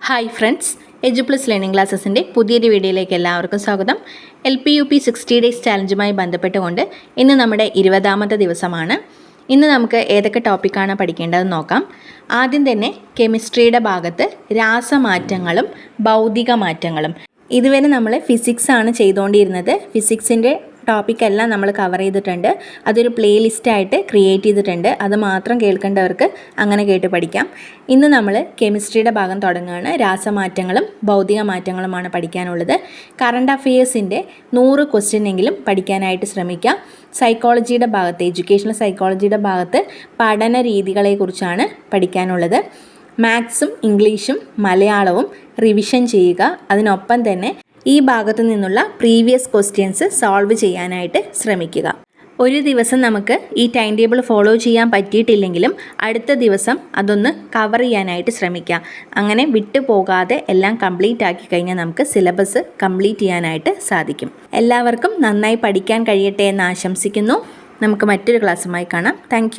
Hi friends, എജുപ്ലസ് learning ക്ലാസ്സസിൻ്റെ പുതിയൊരു വീഡിയോയിലേക്ക് എല്ലാവർക്കും സ്വാഗതം. LPUP 60 ഡേയ്സ് ചാലഞ്ചുമായി ബന്ധപ്പെട്ടുകൊണ്ട് ഇന്ന് നമ്മുടെ 20ാമത്തെ ദിവസമാണ്. ഇന്ന് നമുക്ക് ഏതൊക്കെ ടോപ്പിക്കാണ് പഠിക്കേണ്ടതെന്ന് നോക്കാം. ആദ്യം തന്നെ കെമിസ്ട്രിയുടെ ഭാഗത്ത് രാസമാറ്റങ്ങളും ഭൗതിക മാറ്റങ്ങളും. ഇതുവരെ നമ്മൾ ഫിസിക്സ് ആണ് ചെയ്തുകൊണ്ടിരുന്നത്. ഫിസിക്സിൻ്റെ ടോപ്പിക്കെല്ലാം നമ്മൾ കവർ ചെയ്തിട്ടുണ്ട്. അതൊരു പ്ലേലിസ്റ്റായിട്ട് ക്രിയേറ്റ് ചെയ്തിട്ടുണ്ട്. അത് മാത്രം കേൾക്കേണ്ടവർക്ക് അങ്ങനെ കേട്ട് പഠിക്കാം. ഇന്ന് നമ്മൾ കെമിസ്ട്രിയുടെ ഭാഗം തുടങ്ങുകയാണ്. രാസമാറ്റങ്ങളും ഭൗതിക മാറ്റങ്ങളുമാണ് പഠിക്കാനുള്ളത്. കറണ്ട് അഫെയേഴ്സിൻ്റെ 100 ക്വസ്റ്റ്യനെങ്കിലും പഠിക്കാനായിട്ട് ശ്രമിക്കാം. സൈക്കോളജിയുടെ ഭാഗത്ത്, എഡ്യൂക്കേഷണൽ സൈക്കോളജിയുടെ ഭാഗത്ത് പഠന രീതികളെക്കുറിച്ചാണ് പഠിക്കാനുള്ളത്. മാത്സും ഇംഗ്ലീഷും മലയാളവും റിവിഷൻ ചെയ്യുക. അതിനൊപ്പം തന്നെ ഈ ഭാഗത്തു നിന്നുള്ള പ്രീവിയസ് ക്വസ്റ്റ്യൻസ് സോൾവ് ചെയ്യാനായിട്ട് ശ്രമിക്കുക. ഒരു ദിവസം നമുക്ക് ഈ ടൈം ടേബിൾ ഫോളോ ചെയ്യാൻ പറ്റിയിട്ടില്ലെങ്കിലും അടുത്ത ദിവസം അതൊന്ന് കവർ ചെയ്യാനായിട്ട് ശ്രമിക്കാം. അങ്ങനെ വിട്ടു പോകാതെ എല്ലാം കംപ്ലീറ്റ് ആക്കി കഴിഞ്ഞാൽ നമുക്ക് സിലബസ് കംപ്ലീറ്റ് ചെയ്യാനായിട്ട് സാധിക്കും. എല്ലാവർക്കും നന്നായി പഠിക്കാൻ കഴിയട്ടെ എന്ന് ആശംസിക്കുന്നു. നമുക്ക് മറ്റൊരു ക്ലാസ്സുമായി കാണാം. താങ്ക്